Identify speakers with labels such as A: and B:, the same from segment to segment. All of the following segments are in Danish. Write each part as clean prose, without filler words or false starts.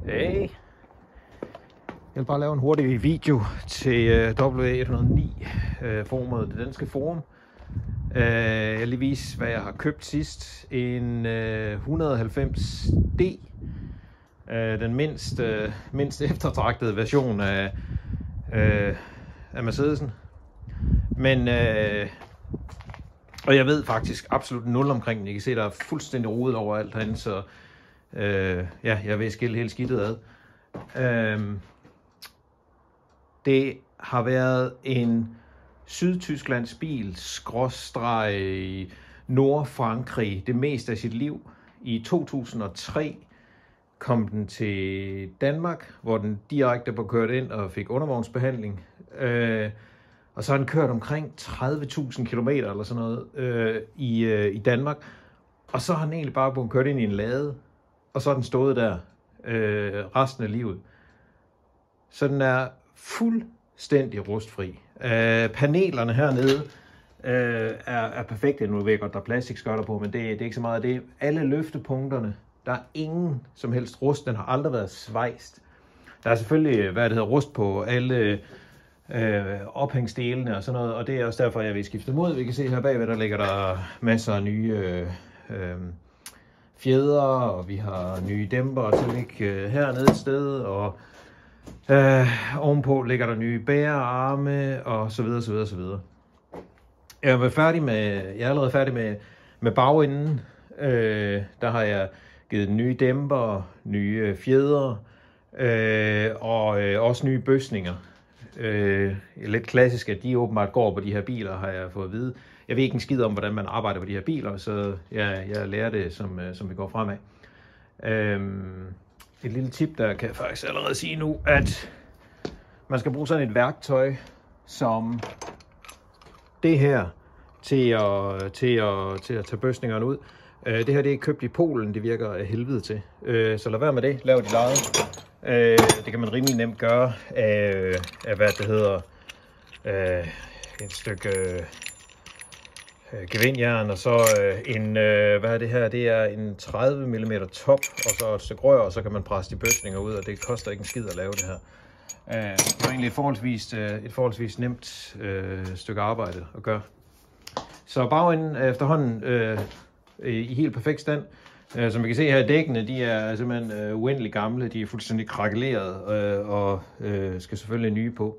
A: Hey. Jeg vil bare lave en hurtig video til W109 forumet, det danske forum. Jeg vil lige vise, hvad jeg har købt sidst. En 190D. Den mindst eftertragtede version af Mercedesen. Men og jeg ved faktisk absolut nul omkring den. I kan se, der er fuldstændig rodet overalt herinde, så ja, jeg vil skille hele skidtet ad. Det har været en Sydtysklands bil, skråstreg Nordfrankrig, det meste af sit liv. I 2003 kom den til Danmark, hvor den direkte var kørt ind og fik undervognsbehandling. Og så har den kørt omkring 30.000 km eller sådan noget i Danmark. Og så har den egentlig bare blevet kørt ind i en lade, og så har den stået der resten af livet. Så den er fuldstændig rustfri. Panelerne hernede er perfekte. Nu ved jeg godt, der er plastikskørter på, men det er ikke så meget af det. Alle løftepunkterne, der er ingen som helst rust. Den har aldrig været svejst. Der er selvfølgelig, rust på alle ophængsdelene og sådan noget, og det er også derfor, jeg vil skifte mod. Vi kan se her bagved, der ligger der masser af nye fjeder, og vi har nye dæmper til at ligge hernede et sted, og ovenpå ligger der nye bærearme, og så videre, så videre, så videre. Jeg er allerede færdig med bagenden. Der har jeg givet nye dæmper, nye fjeder, og også nye bøsninger. Lidt klassisk, at de åbenbart går på de her biler, har jeg fået at vide. Jeg ved ikke en skid om, hvordan man arbejder på de her biler, så jeg lærer det, som vi går fremad. Et lille tip, der kan jeg faktisk allerede sige nu, at man skal bruge sådan et værktøj som det her til at tage bøsningerne ud. Det her det er købt i Polen, det virker af helvede til. Så lad være med det, lav dit eget. Det kan man rimelig nemt gøre af hvad det hedder, et stykke gevindjern, og så hvad er det her? Det er en 30 mm top, og så et stykke rør, og så kan man presse de bøsninger ud, og det koster ikke en skid at lave det her. Det var egentlig et forholdsvis nemt stykke arbejde at gøre. Så bagenden er efterhånden i helt perfekt stand. Som vi kan se her, dækkene, de er simpelthen uendelig gamle, de er fuldstændig krakeleret og skal selvfølgelig nye på.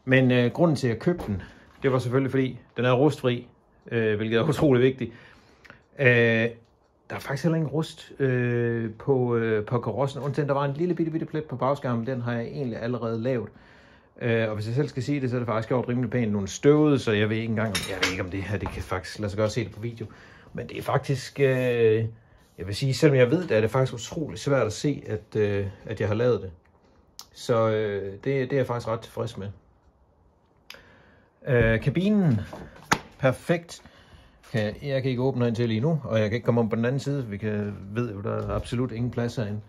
A: Men grunden til at købe den, det var selvfølgelig fordi, den er rustfri, hvilket er utrolig vigtigt. Der er faktisk heller ingen rust på karossen, undtagen der var en lille bitte plet på bagskærmen, den har jeg egentlig allerede lavet. Og hvis jeg selv skal sige det, så er det faktisk gjort rimelig pænt nogle støvede, så jeg ved ikke om det her, det kan faktisk lade sig godt se det på video. Men det er faktisk, jeg vil sige, selvom jeg ved det, er det faktisk utroligt svært at se, at jeg har lavet det. Så det er jeg faktisk ret tilfreds med. Kabinen, perfekt. Jeg kan ikke åbne den til lige nu, og jeg kan ikke komme om på den anden side. Vi ved jo, der er absolut ingen plads herinde.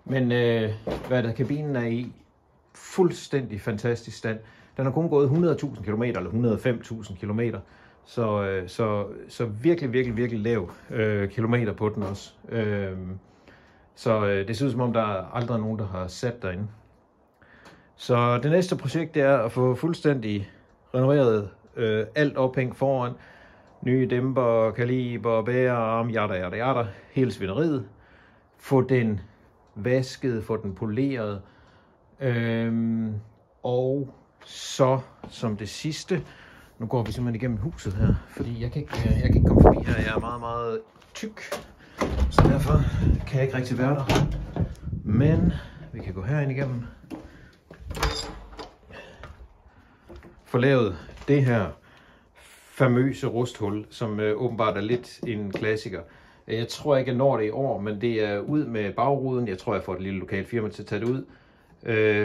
A: Men kabinen er i fuldstændig fantastisk stand. Den har kun gået 100.000 km eller 105.000 km. Så virkelig lav kilometer på den også. Så det ser ud som om, der aldrig er nogen, der har sat derinde. Så det næste projekt, det er at få fuldstændig renoveret alt ophæng foran. Nye dæmper, kaliber, bærearm, jada, hele svineriet. Få den vasket, få den poleret. Og så som det sidste, nu går vi simpelthen igennem huset her, fordi jeg kan ikke komme forbi her, jeg er meget tyk, så derfor kan jeg ikke rigtig være der. Men vi kan gå herind igennem. Få lavet det her famøse rusthul, som åbenbart er lidt en klassiker. Jeg tror ikke, jeg når det i år, men det er ud med bagruden. Jeg tror, jeg får et lille lokalt firma til at tage det ud.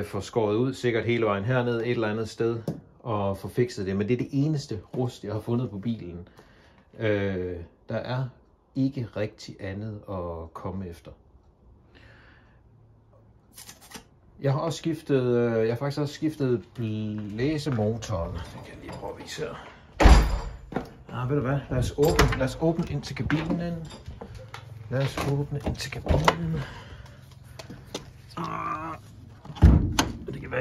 A: Får skåret ud, sikkert hele vejen herned, et eller andet sted, og få fikset det. Men det er det eneste rust, jeg har fundet på bilen. Der er ikke rigtig andet at komme efter. Jeg har faktisk også skiftet blæsemotoren. Det kan jeg lige prøve at vise her. Ved du hvad? Lad os åbne ind til kabinen.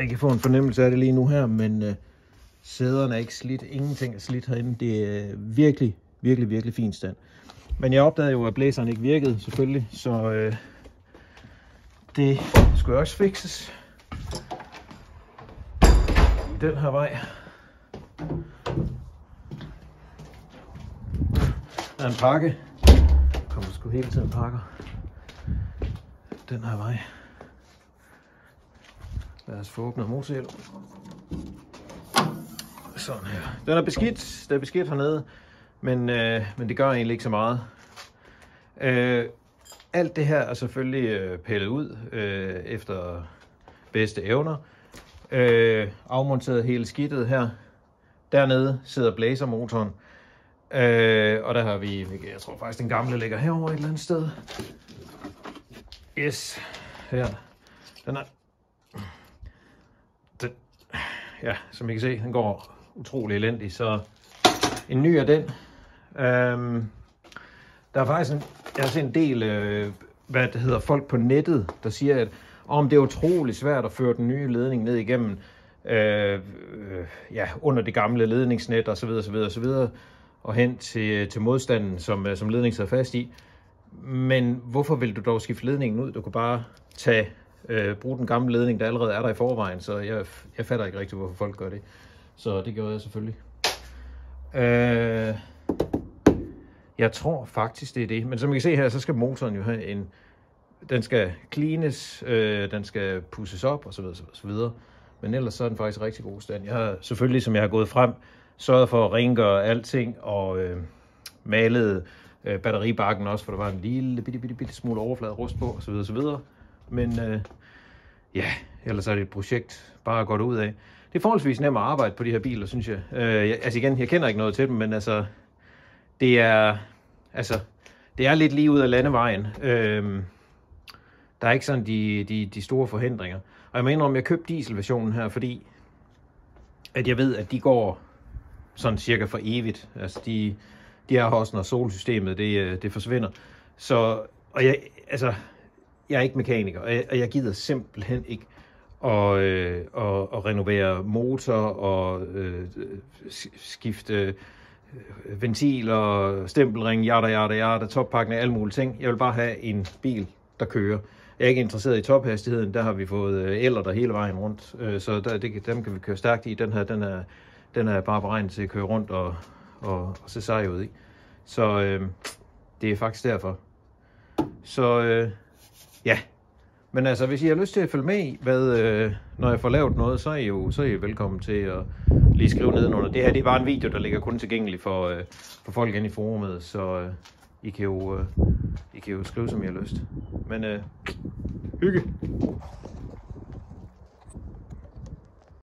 A: I kan få en fornemmelse af det lige nu her, men sæderne er ikke slidt. Ingenting er slidt herinde. Det er virkelig, virkelig, virkelig fin stand. Men jeg opdagede jo, at blæseren ikke virkede, selvfølgelig, så det skulle også fikses. Den her vej. Der er en pakke. Kommer sgu hele tiden pakker. Den her vej. Lad os få åbnet motorhjelm. Sådan her. Den er beskidt. Det er beskidt hernede. Men det gør egentlig ikke så meget. Alt det her er selvfølgelig pillet ud efter bedste evner. Afmonteret hele skidtet her. Dernede sidder blæsermotoren. Og der har vi, jeg tror faktisk den gamle ligger herovre et eller andet sted. Yes, her. Den er, ja, som I kan se, den går utrolig elendig, så en ny af den. Der er faktisk jeg har set en del, hvad det hedder, folk på nettet, der siger, at det er utrolig svært at føre den nye ledning ned igennem, under det gamle ledningsnet og så videre, og hen til modstanden, som ledningen sidder fast i. Men hvorfor vil du dog skifte ledningen ud? Du kunne bare bruge den gamle ledning, der allerede er der i forvejen, så jeg fatter ikke rigtig, hvorfor folk gør det. Så det gjorde jeg selvfølgelig. Jeg tror faktisk, det er det. Men som I kan se her, så skal motoren jo have den skal cleanes, den skal pusses op og så videre. Men ellers så er den faktisk rigtig god stand. Jeg har selvfølgelig, som jeg har gået frem, sørget for at rengøre alting og malet batteribakken også, for der var en lille bitte smule overflade rust på og så videre. Men ellers er det et projekt bare at gå ud af. Det er forholdsvis nemt at arbejde på de her biler, synes jeg. Jeg kender ikke noget til dem, men altså det er lidt lige ud af landevejen. Der er ikke sådan de store forhindringer. Og jeg mener, om jeg købte dieselversionen her, fordi at jeg ved, at de går sådan cirka for evigt. Altså de er også, når solsystemet det forsvinder. Så, og jeg er ikke mekaniker, og jeg gider simpelthen ikke at renovere motor og skifte ventiler, stempelring, yada, toppakken og alle mulige ting. Jeg vil bare have en bil, der kører. Jeg er ikke interesseret i tophastigheden. Der har vi fået eller der hele vejen rundt, så dem kan vi køre stærkt i. Den er bare beregnet til at køre rundt og se sej ud i. Så det er faktisk derfor. Så ja. Men altså, hvis I har lyst til at følge med i, når jeg får lavet noget, så er I velkommen til at lige skrive nedenunder. Det her, det er bare en video, der ligger kun tilgængelig for folk inde i forumet, så I kan jo skrive, som I har lyst. Men hygge!